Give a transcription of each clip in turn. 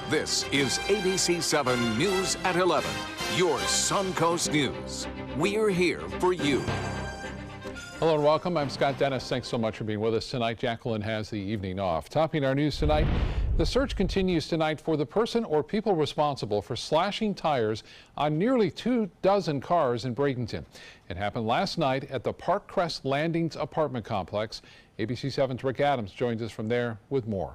This is ABC7 News at 11, your Suncoast News. We're here for you. Hello and welcome. I'm Scott Dennis. Thanks so much for being with us tonight. Jacqueline has the evening off. Topping our news tonight, the search continues tonight for the person or people responsible for slashing tires on nearly 24 cars in Bradenton. It happened last night at the Park Crest Landings apartment complex. ABC7's Rick Adams joins us from there with more.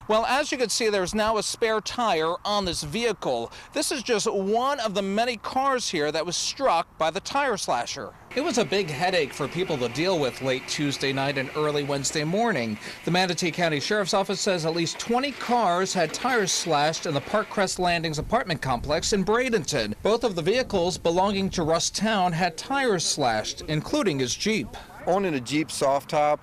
Well, as you can see, there's now a spare tire on this vehicle. This is just one of the many cars here that was struck by the tire slasher. It was a big headache for people to deal with late Tuesday night and early Wednesday morning. The Manatee County Sheriff's Office says at least 20 cars had tires slashed in the Park Crest Landings apartment complex in Bradenton. Both of the vehicles belonging to Russ Town had tires slashed, including his Jeep. Owning a Jeep soft top,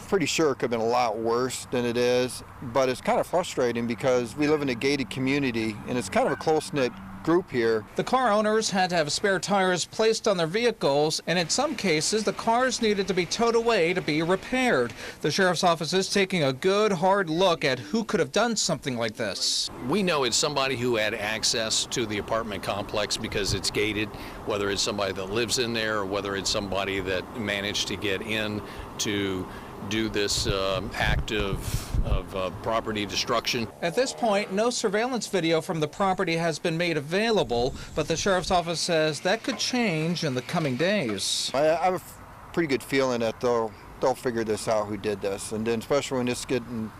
pretty sure it could have been a lot worse than it is, but it's kind of frustrating because we live in a gated community and it's kind of a close-knit group here. The car owners had to have spare tires placed on their vehicles, and in some cases the cars needed to be towed away to be repaired. The sheriff's office is taking a good hard look at who could have done something like this. We know it's somebody who had access to the apartment complex because it's gated, whether it's somebody that lives in there or whether it's somebody that managed to get in to do this act of property destruction. At this point, no surveillance video from the property has been made available, but the sheriff's office says that could change in the coming days. I have a pretty good feeling that they'll figure this out, who did this, and then especially when it's getting,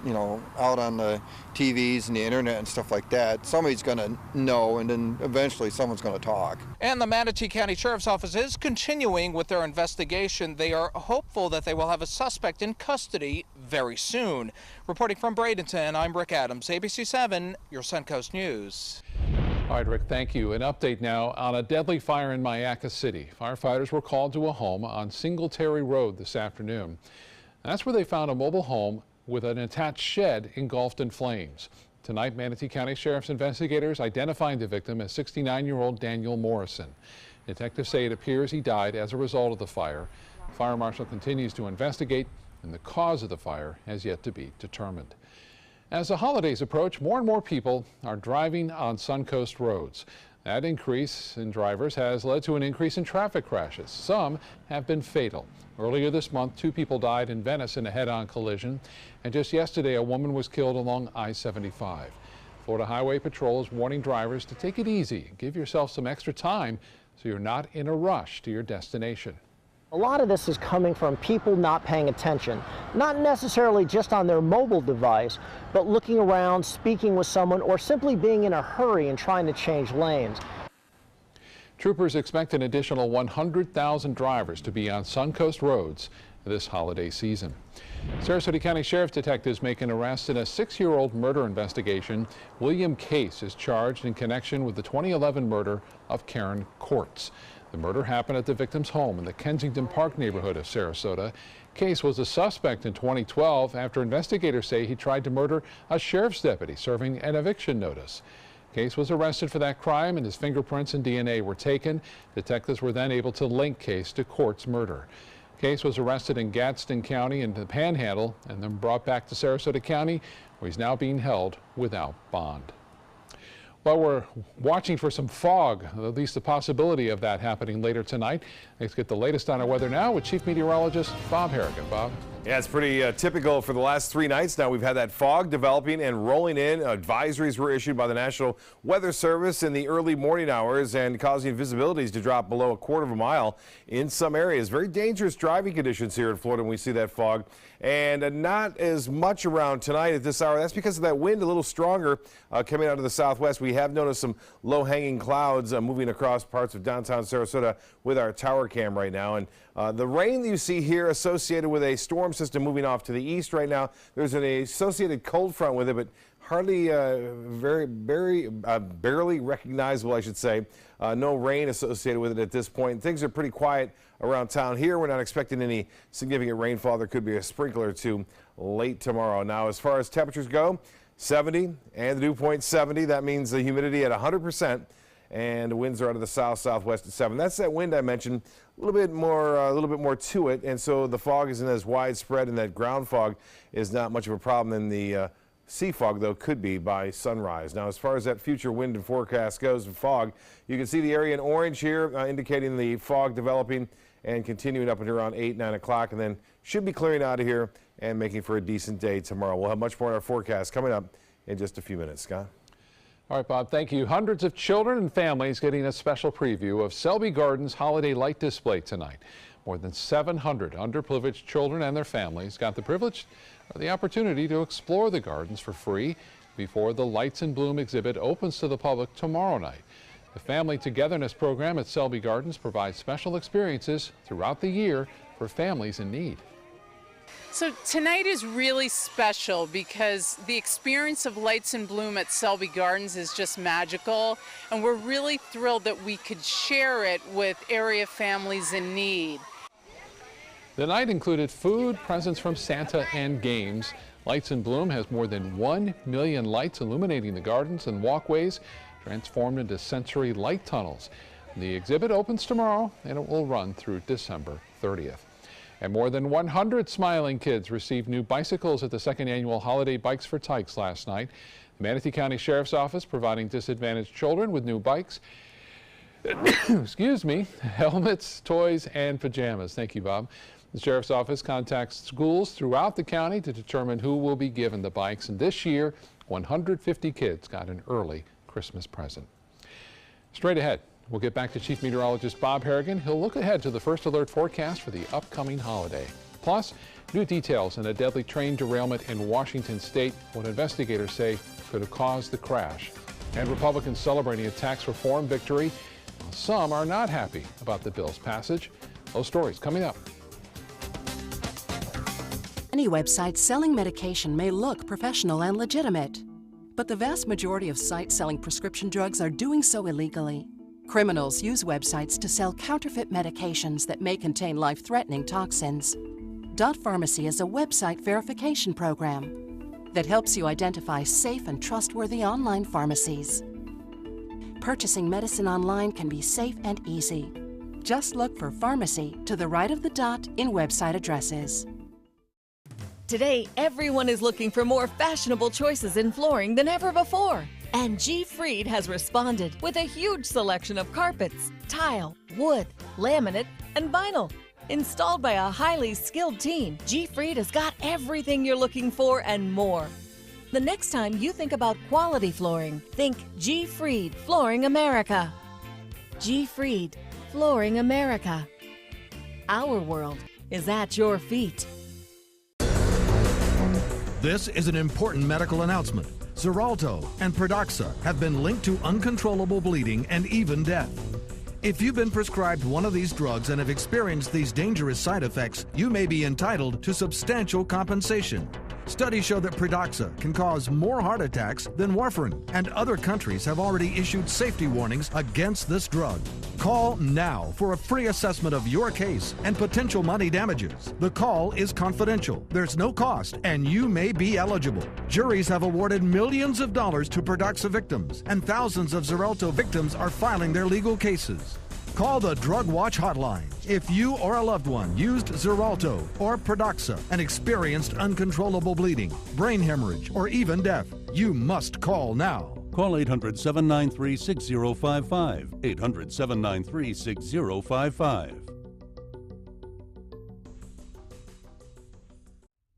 out on the TVs and the internet and stuff like that, somebody's going to know, and then eventually someone's going to talk. And the Manatee County Sheriff's Office is continuing with their investigation. They are hopeful that they will have a suspect in custody very soon. Reporting from Bradenton, I'm Rick Adams, ABC7, your Suncoast News. All right, Rick, thank you. An update now on a deadly fire in Myakka City. Firefighters were called to a home on Singletary Road this afternoon. That's where they found a mobile home with an attached shed engulfed in flames. Tonight, Manatee County Sheriff's investigators identifying the victim as 69-year-old Daniel Morrison. Detectives say it appears he died as a result of the fire. The fire marshal continues to investigate, and the cause of the fire has yet to be determined. As the holidays approach, more and more people are driving on Suncoast roads. That increase in drivers has led to an increase in traffic crashes. Some have been fatal. Earlier this month, 2 people died in Venice in a head-on collision, and just yesterday a woman was killed along I-75. Florida Highway Patrol is warning drivers to take it easy and give yourself some extra time so you're not in a rush to your destination. A lot of this is coming from people not paying attention, not necessarily just on their mobile device, but looking around, speaking with someone, or simply being in a hurry and trying to change lanes. Troopers expect an additional 100,000 drivers to be on Suncoast roads this holiday season. Sarasota County Sheriff's detectives make an arrest in a 6-year-old murder investigation. William Case is charged in connection with the 2011 murder of Karen Courts. The murder happened at the victim's home in the Kensington Park neighborhood of Sarasota. Case was a suspect in 2012 after investigators say he tried to murder a sheriff's deputy serving an eviction notice. Case was arrested for that crime and his fingerprints and DNA were taken. Detectives were then able to link Case to Court's murder. Case was arrested in Gadsden County in the Panhandle and then brought back to Sarasota County, where he's now being held without bond. Well, we're watching for some fog, at least the possibility of that happening later tonight. Let's get the latest on our weather now with Chief Meteorologist Bob Harrigan. Bob? Yeah, it's pretty typical for the last 3 nights now. We've had that fog developing and rolling in. Advisories were issued by the National Weather Service in the early morning hours and causing visibilities to drop below 1/4 mile in some areas. Very dangerous driving conditions here in Florida when we see that fog. And not as much around tonight at this hour. That's because of that wind a little stronger coming out of the southwest. We have noticed some low-hanging clouds moving across parts of downtown Sarasota with our tower cam right now. And the rain that you see here associated with a storm system moving off to the east right now. There's an associated cold front with it, but hardly barely recognizable, I should say. No rain associated with it at this point. Things are pretty quiet around town here. We're not expecting any significant rainfall. There could be a sprinkler or two late tomorrow. Now, as far as temperatures go, 70 and the dew point 70. That means the humidity at 100%. And the winds are out of the south-southwest at 7. That's that wind I mentioned. A little bit more to it, and so the fog isn't as widespread, and that ground fog is not much of a problem in the Sea fog, though, could be by sunrise. Now, as far as that future wind and forecast goes and fog, you can see the area in orange here, indicating the fog developing and continuing up until around 8, 9 o'clock, and then should be clearing out of here and making for a decent day tomorrow. We'll have much more in our forecast coming up in just a few minutes. Scott? All right, Bob, thank you. Hundreds of children and families getting a special preview of Selby Gardens holiday light display tonight. More than 700 underprivileged children and their families got the privilege or the opportunity to explore the gardens for free before the Lights in Bloom exhibit opens to the public tomorrow night. The Family Togetherness program at Selby Gardens provides special experiences throughout the year for families in need. So tonight is really special because the experience of Lights in Bloom at Selby Gardens is just magical, and we're really thrilled that we could share it with area families in need. The night included food, presents from Santa, and games. Lights in Bloom has more than 1 million lights illuminating the gardens and walkways, transformed into sensory light tunnels. The exhibit opens tomorrow and it will run through December 30th. And more than 100 smiling kids received new bicycles at the second annual Holiday Bikes for Tykes last night. The Manatee County Sheriff's Office providing disadvantaged children with new bikes. Excuse me, helmets, toys, and pajamas. Thank you, Bob. The Sheriff's Office contacts schools throughout the county to determine who will be given the bikes. And this year, 150 kids got an early Christmas present. Straight ahead, we'll get back to Chief Meteorologist Bob Harrigan. He'll look ahead to the first alert forecast for the upcoming holiday. Plus, new details on a deadly train derailment in Washington state, what investigators say could have caused the crash. And Republicans celebrating a tax reform victory. While some are not happy about the bill's passage. Those stories coming up. Any website selling medication may look professional and legitimate, but the vast majority of sites selling prescription drugs are doing so illegally. Criminals use websites to sell counterfeit medications that may contain life-threatening toxins. Dot Pharmacy is a website verification program that helps you identify safe and trustworthy online pharmacies. Purchasing medicine online can be safe and easy. Just look for pharmacy to the right of the dot in website addresses. Today, everyone is looking for more fashionable choices in flooring than ever before. And G. Fried has responded with a huge selection of carpets, tile, wood, laminate, and vinyl. Installed by a highly skilled team, G. Fried has got everything you're looking for and more. The next time you think about quality flooring, think G. Fried Flooring America. G. Fried Flooring America. Our world is at your feet. This is an important medical announcement. Xarelto and Pradaxa have been linked to uncontrollable bleeding and even death. If you've been prescribed one of these drugs and have experienced these dangerous side effects, you may be entitled to substantial compensation. Studies show that Pradaxa can cause more heart attacks than warfarin, and other countries have already issued safety warnings against this drug. Call now for a free assessment of your case and potential money damages. The call is confidential, there's no cost, and you may be eligible. Juries have awarded millions of dollars to Pradaxa victims, and thousands of Xarelto victims are filing their legal cases. Call the Drug Watch hotline. If you or a loved one used Xarelto or Pradaxa and experienced uncontrollable bleeding, brain hemorrhage, or even death, you must call now. Call 800-793-6055. 800-793-6055.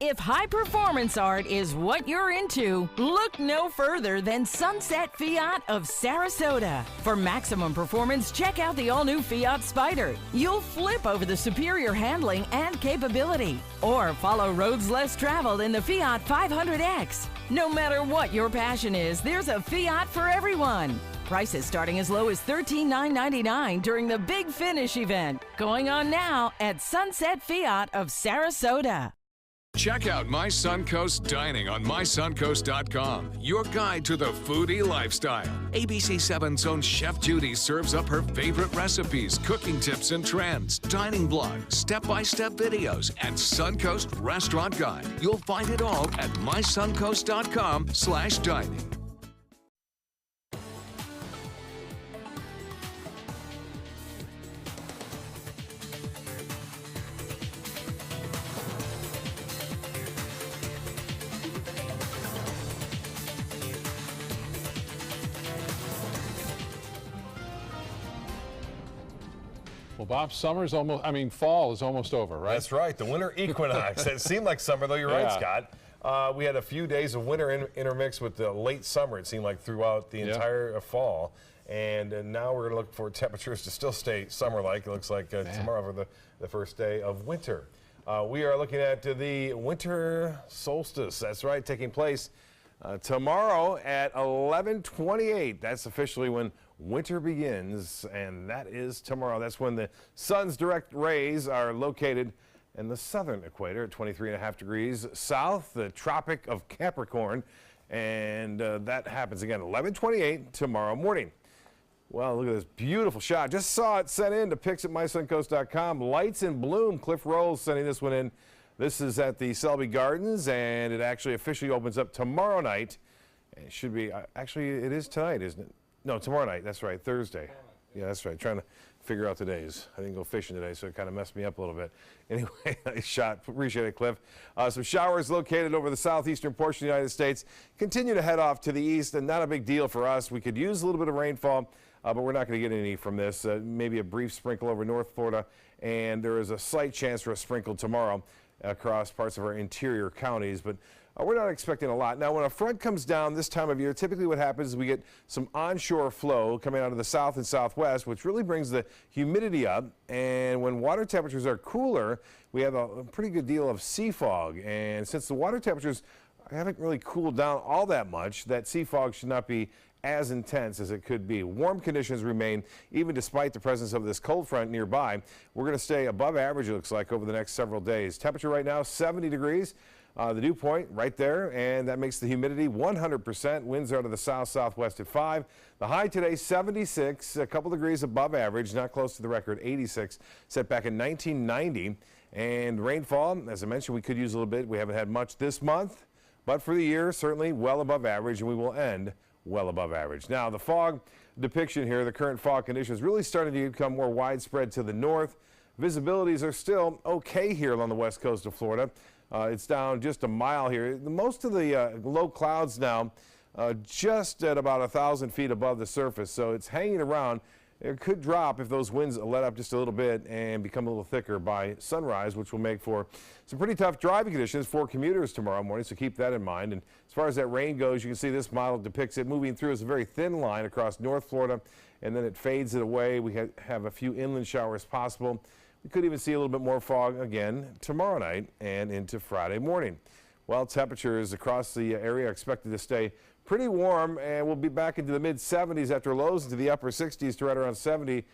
If high performance art is what you're into, look no further than Sunset Fiat of Sarasota. For maximum performance, check out the all-new Fiat Spider. You'll flip over the superior handling and capability. Or follow roads less traveled in the Fiat 500X. No matter what your passion is, there's a Fiat for everyone. Prices starting as low as $13,999 during the Big Finish event. Going on now at Sunset Fiat of Sarasota. Check out My Suncoast Dining on mysuncoast.com, your guide to the foodie lifestyle. ABC7's own Chef Judy serves up her favorite recipes, cooking tips and trends, dining blog, step-by-step videos, and Suncoast Restaurant Guide. You'll find it all at mysuncoast.com/dining. Well, Bob, summer's almost, fall is almost over, right? That's right, the winter equinox. It seemed like summer, though. You're right, Scott. We had a few days of winter intermixed with the late summer, it seemed like, throughout the entire fall. And now we're going to look for temperatures to still stay summer-like. It looks like tomorrow for the first day of winter. We are looking at the winter solstice. That's right, taking place tomorrow at 11:28. That's officially when winter begins, and that is tomorrow. That's when the sun's direct rays are located in the southern equator at 23.5 degrees south, the Tropic of Capricorn, and that happens again 11:28 tomorrow morning. Well, look at this beautiful shot. Just saw it sent in to pics at mysuncoast.com. Lights in bloom. Cliff Rolls sending this one in. This is at the Selby Gardens, and it actually officially opens up tomorrow night. It should be, actually, it is tonight, isn't it? No, tomorrow night. That's right, Thursday. Yeah, that's right. Trying to figure out the days. I didn't go fishing today, so it kind of messed me up a little bit. Anyway, nice shot. Appreciate it, Cliff. Some showers located over the southeastern portion of the United States. Continue to head off to the east, and not a big deal for us. We could use a little bit of rainfall, but we're not going to get any from this. Maybe a brief sprinkle over North Florida, and there is a slight chance for a sprinkle tomorrow across parts of our interior counties, but we're not expecting a lot. Now, when a front comes down this time of year, typically what happens is we get some onshore flow coming out of the south and southwest, which really brings the humidity up. And when water temperatures are cooler, we have a pretty good deal of sea fog. And since the water temperatures haven't really cooled down all that much, that sea fog should not be as intense as it could be. Warm conditions remain even despite the presence of this cold front nearby. We're going to stay above average, it looks like, over the next several days. Temperature right now 70 degrees. The dew point right there, and that makes the humidity 100%. Winds out of the south-southwest at 5. The high today 76, a couple degrees above average, not close to the record 86 set back in 1990. And rainfall, as I mentioned, we could use a little bit. We haven't had much this month, but for the year certainly well above average, and we will end well above average. Now, the fog depiction here, the current fog conditions really starting to become more widespread to the north. Visibilities are still okay here along the west coast of Florida. It's down just a mile here. Most of the low clouds now just at about 1,000 feet above the surface, so it's hanging around. It could drop if those winds let up just a little bit and become a little thicker by sunrise, which will make for some pretty tough driving conditions for commuters tomorrow morning, so keep that in mind. And as far as that rain goes, you can see this model depicts it moving through as a very thin line across North Florida, and then it fades it away. We have a few inland showers possible. We could even see a little bit more fog again tomorrow night and into Friday morning. Well, temperatures across the area are expected to stay pretty warm, and we'll be back into the mid-70s after lows into the upper 60s to right around 70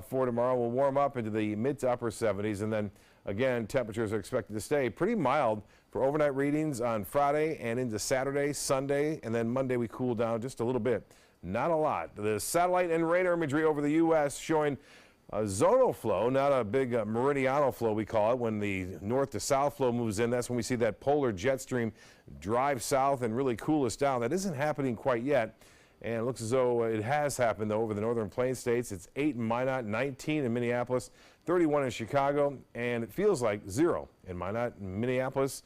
for tomorrow. We'll warm up into the mid to upper 70s, and then again, temperatures are expected to stay pretty mild for overnight readings on Friday and into Saturday, Sunday, and then Monday we cool down just a little bit. Not a lot. The satellite and radar imagery over the U.S. showing a zonal flow, not a big meridional flow we call it. When the north to south flow moves in, that's when we see that polar jet stream drive south and really cool us down. That isn't happening quite yet, and it looks as though it has happened though over the northern plain states. It's 8 in Minot, 19 in Minneapolis, 31 in Chicago, and it feels like 0 in Minot and Minneapolis.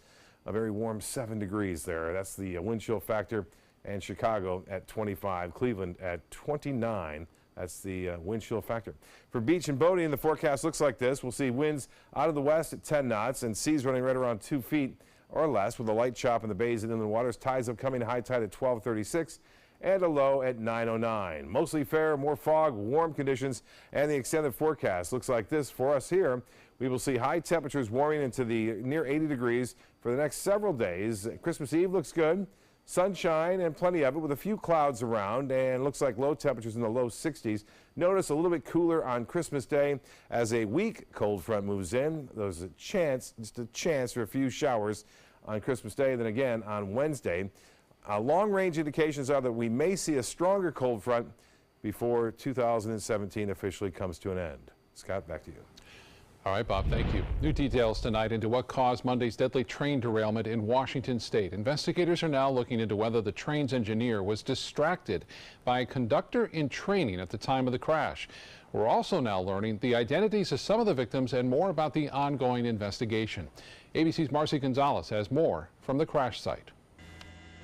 A very warm 7 degrees there. That's the wind chill factor, and Chicago at 25, Cleveland at 29. That's the wind chill factor. For beach and boating, the forecast looks like this. We'll see winds out of the west at 10 knots and seas running right around 2 feet or less with a light chop in the bays and inland waters. Tides upcoming, high tide at 12:36 and a low at 9:09. Mostly fair, more fog, warm conditions, and the extended forecast looks like this for us here. We will see high temperatures warming into the near 80 degrees for the next several days. Christmas Eve looks good. Sunshine and plenty of it with a few clouds around, and looks like low temperatures in the low 60s. Notice a little bit cooler on Christmas Day as a weak cold front moves in. There's a chance, just a chance for a few showers on Christmas Day. Then again on Wednesday. Long-range indications are that we may see a stronger cold front before 2017 officially comes to an end. Scott, back to you. All right, Bob, thank you. New details tonight into what caused Monday's deadly train derailment in Washington state. Investigators are now looking into whether the train's engineer was distracted by a conductor in training at the time of the crash. We're also now learning the identities of some of the victims and more about the ongoing investigation. ABC's Marcy Gonzalez has more from the crash site.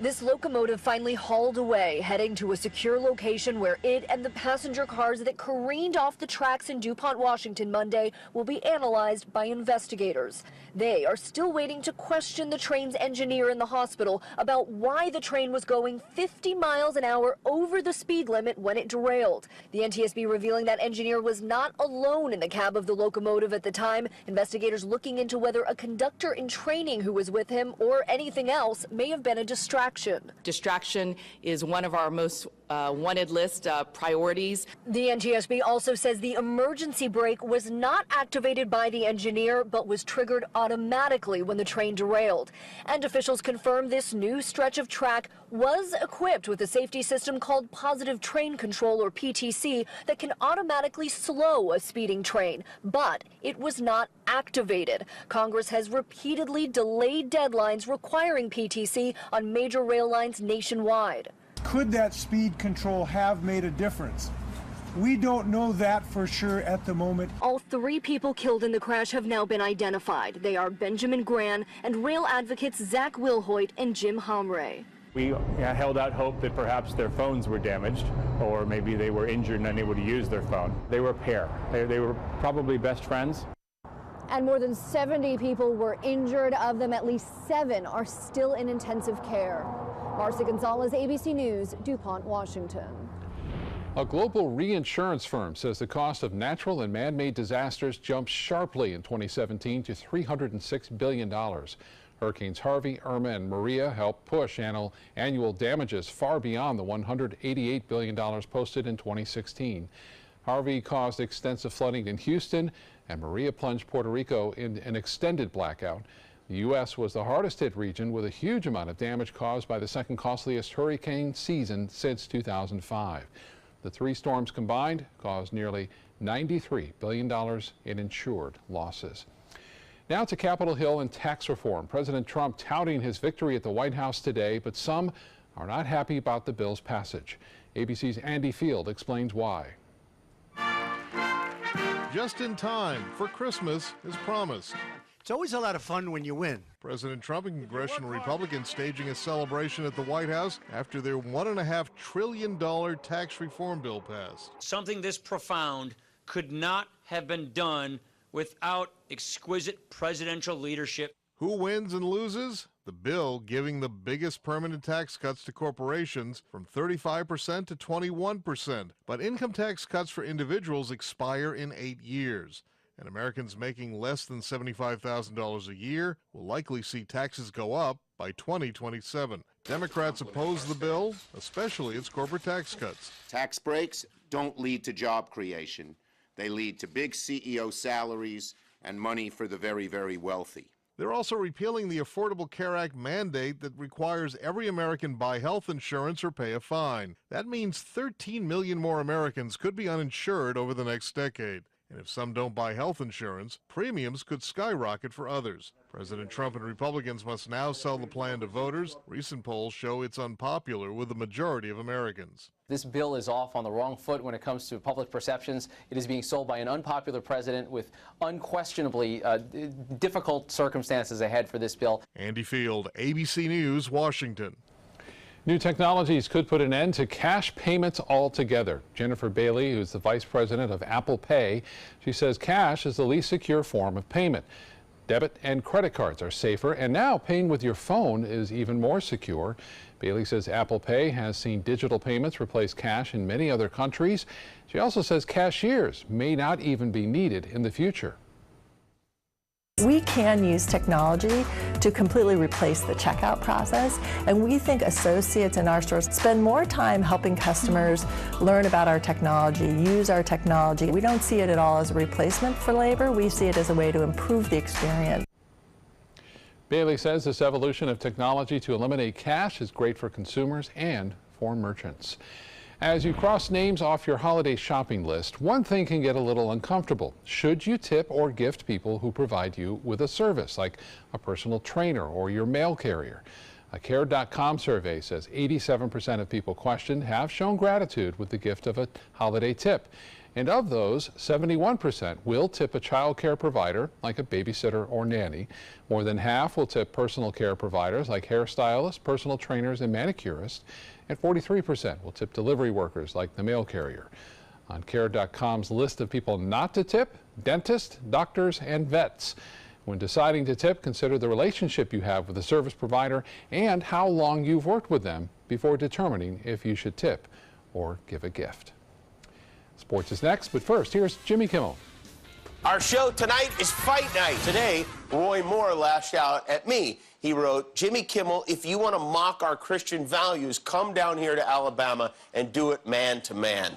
This locomotive finally hauled away, heading to a secure location where it and the passenger cars that careened off the tracks in DuPont, Washington Monday will be analyzed by investigators. They are still waiting to question the train's engineer in the hospital about why the train was going 50 miles an hour over the speed limit when it derailed. The NTSB revealing that engineer was not alone in the cab of the locomotive at the time. Investigators looking into whether a conductor in training who was with him or anything else may have been a distraction. Distraction is one of our most wanted list priorities. The NTSB also says the emergency brake was not activated by the engineer, but was triggered automatically when the train derailed. And officials confirm this new stretch of track was equipped with a safety system called Positive Train Control, or PTC, that can automatically slow a speeding train, but it was not activated. Congress has repeatedly delayed deadlines requiring PTC on major rail lines nationwide. Could that speed control have made a difference? We don't know that for sure at the moment. All 3 people killed in the crash have now been identified. They are Benjamin Gran and rail advocates Zach Wilhoit and Jim Homray. We held out hope that perhaps their phones were damaged, or maybe they were injured and unable to use their phone. They were a pair. They were probably best friends. And more than 70 people were injured. Of them, at least 7 are still in intensive care. Marcia Gonzalez, ABC News, DuPont, Washington. A global reinsurance firm says the cost of natural and man-made disasters jumped sharply in 2017 to $306 billion. Hurricanes Harvey, Irma, and Maria helped push annual damages far beyond the $188 billion posted in 2016. Harvey caused extensive flooding in Houston, and Maria plunged Puerto Rico in an extended blackout. The U.S. was the hardest hit region, with a huge amount of damage caused by the second costliest hurricane season since 2005. The 3 storms combined caused nearly $93 billion in insured losses. Now to Capitol Hill and tax reform. President Trump touting his victory at the White House today, but some are not happy about the bill's passage. ABC's Andy Field explains why. Just in time for Christmas as promised. It's always a lot of fun when you win. President Trump and congressional Republicans staging a celebration at the White House after their $1.5 trillion tax reform bill passed. Something this profound could not have been done without exquisite presidential leadership. Who wins and loses? The bill giving the biggest permanent tax cuts to corporations from 35% to 21%. But income tax cuts for individuals expire in 8 years. And Americans making less than $75,000 a year will likely see taxes go up by 2027. Democrats oppose the bill, especially its corporate tax cuts. Tax breaks don't lead to job creation. They lead to big CEO salaries and money for the very, very wealthy. They're also repealing the Affordable Care Act mandate that requires every American buy health insurance or pay a fine. That means 13 million more Americans could be uninsured over the next decade. And if some don't buy health insurance, premiums could skyrocket for others. President Trump and Republicans must now sell the plan to voters. Recent polls show it's unpopular with the majority of Americans. This bill is off on the wrong foot when it comes to public perceptions. It is being sold by an unpopular president with unquestionably difficult circumstances ahead for this bill. Andy Field, ABC News, Washington. New technologies could put an end to cash payments altogether. Jennifer Bailey, who's the vice president of Apple Pay, she says cash is the least secure form of payment. Debit and credit cards are safer, and now paying with your phone is even more secure. Bailey says Apple Pay has seen digital payments replace cash in many other countries. She also says cashiers may not even be needed in the future. We can use technology to completely replace the checkout process, and we think associates in our stores spend more time helping customers learn about our technology, use our technology. We don't see it at all as a replacement for labor. We see it as a way to improve the experience. Bailey says this evolution of technology to eliminate cash is great for consumers and for merchants. As you cross names off your holiday shopping list, one thing can get a little uncomfortable. Should you tip or gift people who provide you with a service, like a personal trainer or your mail carrier? A Care.com survey says 87% of people questioned have shown gratitude with the gift of a holiday tip. And of those, 71% will tip a child care provider, like a babysitter or nanny. More than half will tip personal care providers, like hairstylists, personal trainers, and manicurists. And 43% will tip delivery workers, like the mail carrier. On Care.com's list of people not to tip, dentists, doctors, and vets. When deciding to tip, consider the relationship you have with the service provider and how long you've worked with them before determining if you should tip or give a gift. Sports is next, but first, here's Jimmy Kimmel. Our show tonight is Fight Night. Today, Roy Moore lashed out at me. He wrote, "Jimmy Kimmel, if you want to mock our Christian values, come down here to Alabama and do it man to man."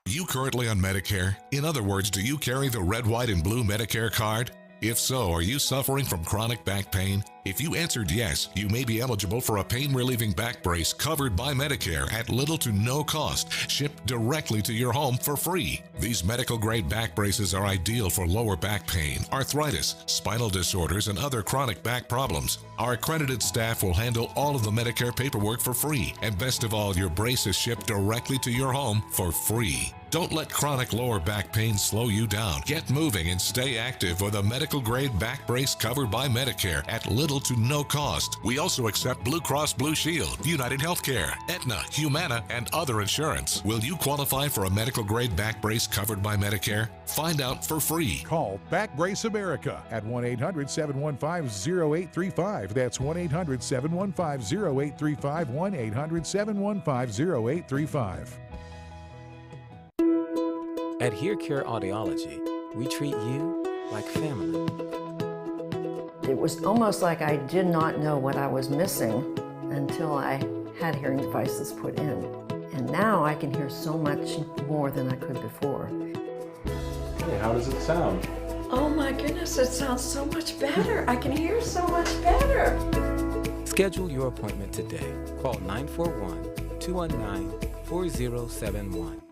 You currently on Medicare? In other words, do you carry the red, white, and blue Medicare card? If so, are you suffering from chronic back pain? If you answered yes, you may be eligible for a pain-relieving back brace covered by Medicare at little to no cost, shipped directly to your home for free. These medical-grade back braces are ideal for lower back pain, arthritis, spinal disorders, and other chronic back problems. Our accredited staff will handle all of the Medicare paperwork for free, and best of all, your brace is shipped directly to your home for free. Don't let chronic lower back pain slow you down. Get moving and stay active with a medical-grade back brace covered by Medicare at little to no cost. We also accept Blue Cross Blue Shield, United Healthcare, Aetna, Humana, and other insurance. Will you qualify for a medical-grade back brace covered by Medicare? Find out for free. Call Back Brace America at 1-800-715-0835. That's 1-800-715-0835, 1-800-715-0835. At Here Care Audiology, we treat you like family. It was almost like I did not know what I was missing until I had hearing devices put in. And now I can hear so much more than I could before. Hey, how does it sound? Oh my goodness, it sounds so much better. I can hear so much better. Schedule your appointment today. Call 941-219-4071.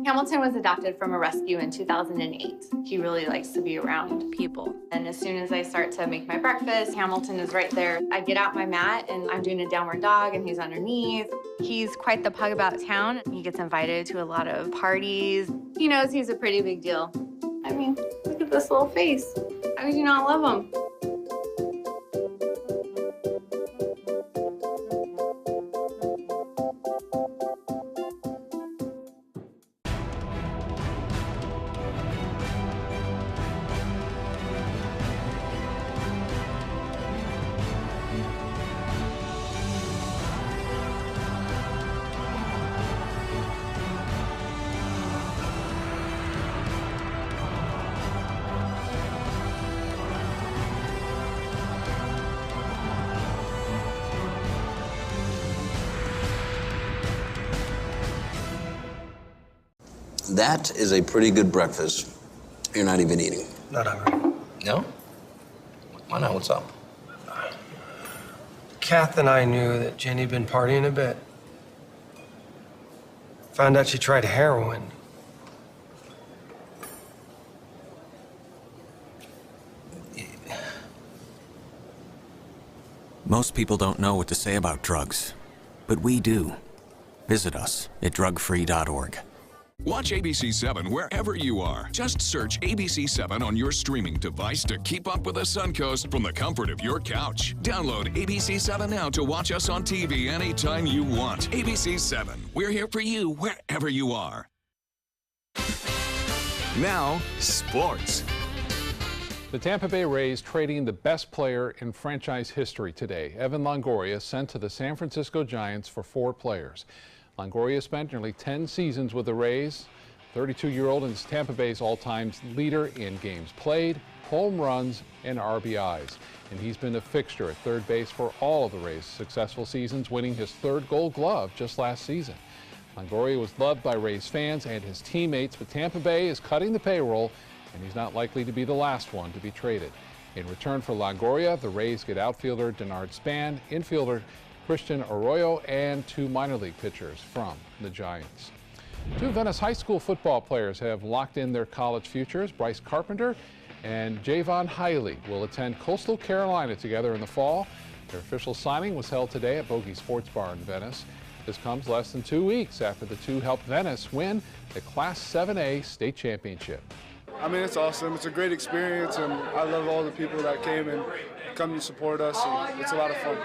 Hamilton was adopted from a rescue in 2008. He really likes to be around people. And as soon as I start to make my breakfast, Hamilton is right there. I get out my mat and I'm doing a downward dog and he's underneath. He's quite the pug about town. He gets invited to a lot of parties. He knows he's a pretty big deal. I mean, look at this little face. How could you not love him? That is a pretty good breakfast. You're not even eating. Not hungry. No? Why not? What's up? Kath and I knew that Jenny'd been partying a bit. Found out she tried heroin. Most people don't know what to say about drugs, but we do. Visit us at drugfree.org. Watch ABC7 wherever you are. Just search ABC7 on your streaming device to keep up with the Suncoast from the comfort of your couch. Download ABC7 now to watch us on TV anytime you want. ABC7, we're here for you wherever you are. Now, sports. The Tampa Bay Rays trading the best player in franchise history today. Evan Longoria sent to the San Francisco Giants for 4 players. Longoria spent nearly 10 seasons with the Rays. 32-year-old is Tampa Bay's all-time leader in games played, home runs, and RBIs. And he's been a fixture at third base for all of the Rays' successful seasons, winning his 3rd Gold Glove just last season. Longoria was loved by Rays fans and his teammates, but Tampa Bay is cutting the payroll, and he's not likely to be the last one to be traded. In return for Longoria, the Rays get outfielder Denard Span, infielder Christian Arroyo, and 2 minor league pitchers from the Giants. 2 Venice high school football players have locked in their college futures. Bryce Carpenter and Javon Hiley will attend Coastal Carolina together in the fall. Their official signing was held today at Bogey Sports Bar in Venice. This comes less than 2 weeks after the two helped Venice win the Class 7A state championship. I mean, it's awesome. It's a great experience, and I love all the people that came and come to support us, and it's a lot of fun.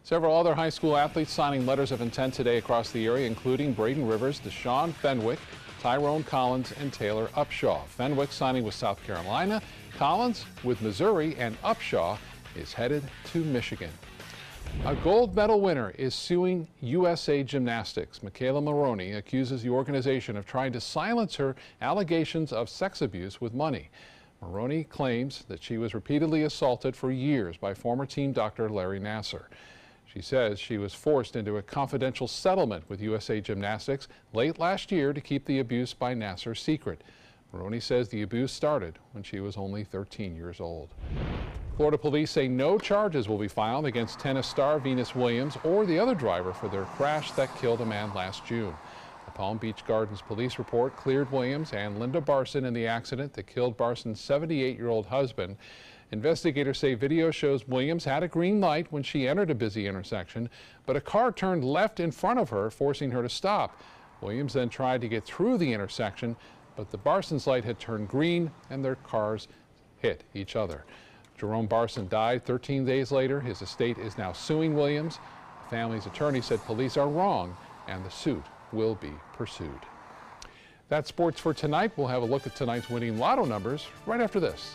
Several other high school athletes signing letters of intent today across the area, including Braden Rivers, Deshaun Fenwick, Tyrone Collins, and Taylor Upshaw. Fenwick signing with South Carolina, Collins with Missouri, and Upshaw is headed to Michigan. A gold medal winner is suing USA Gymnastics. Michaela Maroney accuses the organization of trying to silence her allegations of sex abuse with money. Maroney claims that she was repeatedly assaulted for years by former team doctor Larry Nassar. She says she was forced into a confidential settlement with USA Gymnastics late last year to keep the abuse by Nassar secret. Maroney says the abuse started when she was only 13 years old. Florida police say no charges will be filed against tennis star Venus Williams or the other driver for their crash that killed a man last June. The Palm Beach Gardens police report cleared Williams and Linda Barson in the accident that killed Barson's 78-year-old husband. Investigators say video shows Williams had a green light when she entered a busy intersection, but a car turned left in front of her, forcing her to stop. Williams then tried to get through the intersection, but the Barson's light had turned green and their cars hit each other. Jerome Barson died 13 days later. His estate is now suing Williams. The family's attorney said police are wrong and the suit will be pursued. That's sports for tonight. We'll have a look at tonight's winning lotto numbers right after this.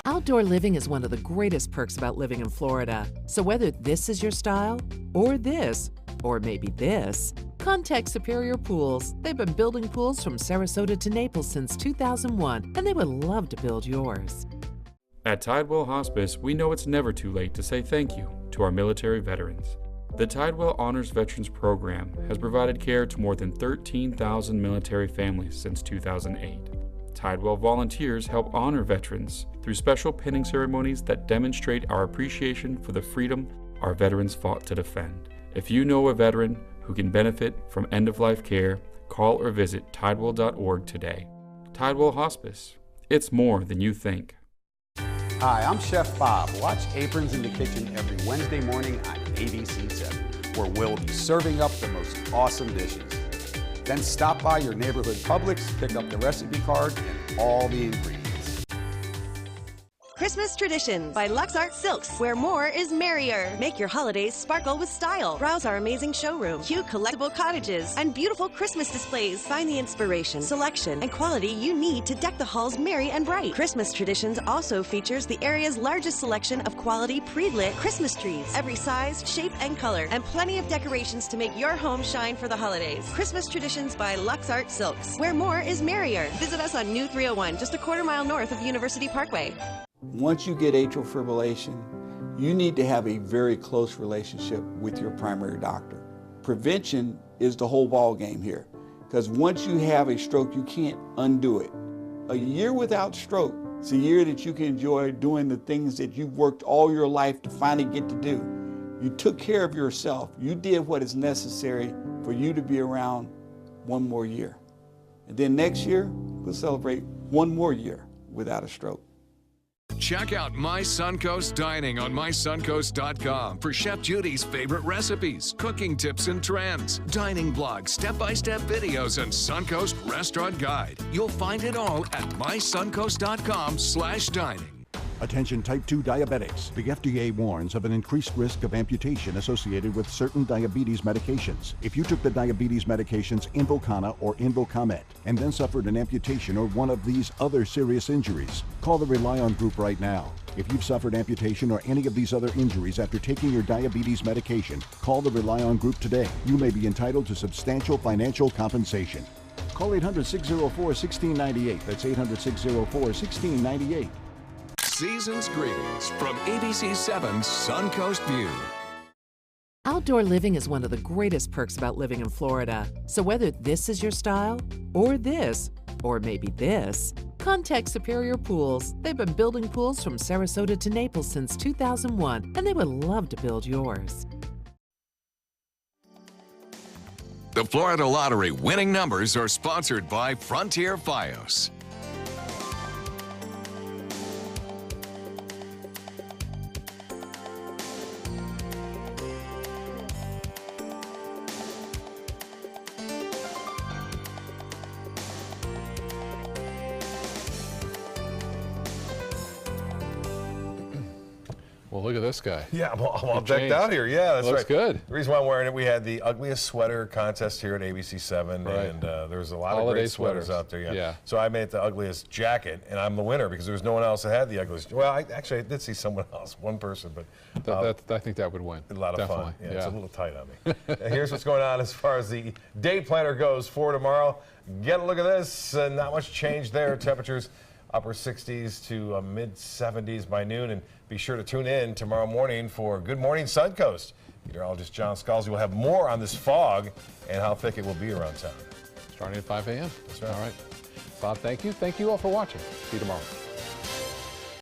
Outdoor living is one of the greatest perks about living in Florida. So whether this is your style, or this, or maybe this, contact Superior Pools. They've been building pools from Sarasota to Naples since 2001, and they would love to build yours. At Tidewell Hospice, we know it's never too late to say thank you to our military veterans. The Tidewell Honors Veterans Program has provided care to more than 13,000 military families since 2008. Tidewell volunteers help honor veterans through special pinning ceremonies that demonstrate our appreciation for the freedom our veterans fought to defend. If you know a veteran who can benefit from end-of-life care, call or visit tidewell.org today. Tidewell Hospice. It's more than you think. Hi, I'm Chef Bob. Watch Aprons in the Kitchen every Wednesday morning on ABC7, where we'll be serving up the most awesome dishes. Then stop by your neighborhood Publix, pick up the recipe card and all the ingredients. Christmas Tradition by Lux Art Silks, where more is merrier. Make your holidays sparkle with style. Browse our amazing showroom, cute collectible cottages, and beautiful Christmas displays. Find the inspiration, selection, and quality you need to deck the halls merry and bright. Christmas Traditions also features the area's largest selection of quality pre-lit Christmas trees, every size, shape, and color, and plenty of decorations to make your home shine for the holidays. Christmas Traditions by Lux Art Silks, where more is merrier. Visit us on New 301, just a quarter-mile north of University Parkway. Once you get atrial fibrillation, you need to have a very close relationship with your primary doctor. Prevention is the whole ball game here, because once you have a stroke, you can't undo it. A year without stroke is a year that you can enjoy doing the things that you've worked all your life to finally get to do. You took care of yourself. You did what is necessary for you to be around one more year. And then next year, we'll celebrate one more year without a stroke. Check out My Suncoast Dining on mysuncoast.com for Chef Judy's favorite recipes, cooking tips and trends, dining blogs, step-by-step videos, and Suncoast Restaurant Guide. You'll find it all at mysuncoast.com/dining. Attention type 2 diabetics. The FDA warns of an increased risk of amputation associated with certain diabetes medications. If you took the diabetes medications Invokana or Invokamet and then suffered an amputation or one of these other serious injuries, call the Rely On Group right now. If you've suffered amputation or any of these other injuries after taking your diabetes medication, call the Rely On Group today. You may be entitled to substantial financial compensation. Call 800-604-1698. That's 800-604-1698. Season's greetings from ABC7 Suncoast View. Outdoor living is one of the greatest perks about living in Florida. So whether this is your style, or this, or maybe this, contact Superior Pools. They've been building pools from Sarasota to Naples since 2001, and they would love to build yours. The Florida Lottery winning numbers are sponsored by Frontier Fios. Well, look at this guy. Yeah, I'm all Good decked change. out here. Yeah, that's Looks right. good. The reason why I'm wearing it, we had the ugliest sweater contest here at ABC7, Right. and there was a lot Holiday of great sweaters sweaters. out there. Yeah. So I made the ugliest jacket, and I'm the winner because there was no one else that had the ugliest. Well, I did see someone else, one person, but I think that would win. a lot of Definitely. fun. Yeah, it's a little tight on me. Here's what's going on as far as the day planner goes for tomorrow. Get a look at this. Not much change there. Temperatures upper 60s to mid 70s by noon, and be sure to tune in tomorrow morning for Good Morning Suncoast. Meteorologist John Scalzi will have more on this fog and how thick it will be around town. Starting at 5 a.m. That's right. All right. Bob, thank you. Thank you all for watching. See you tomorrow.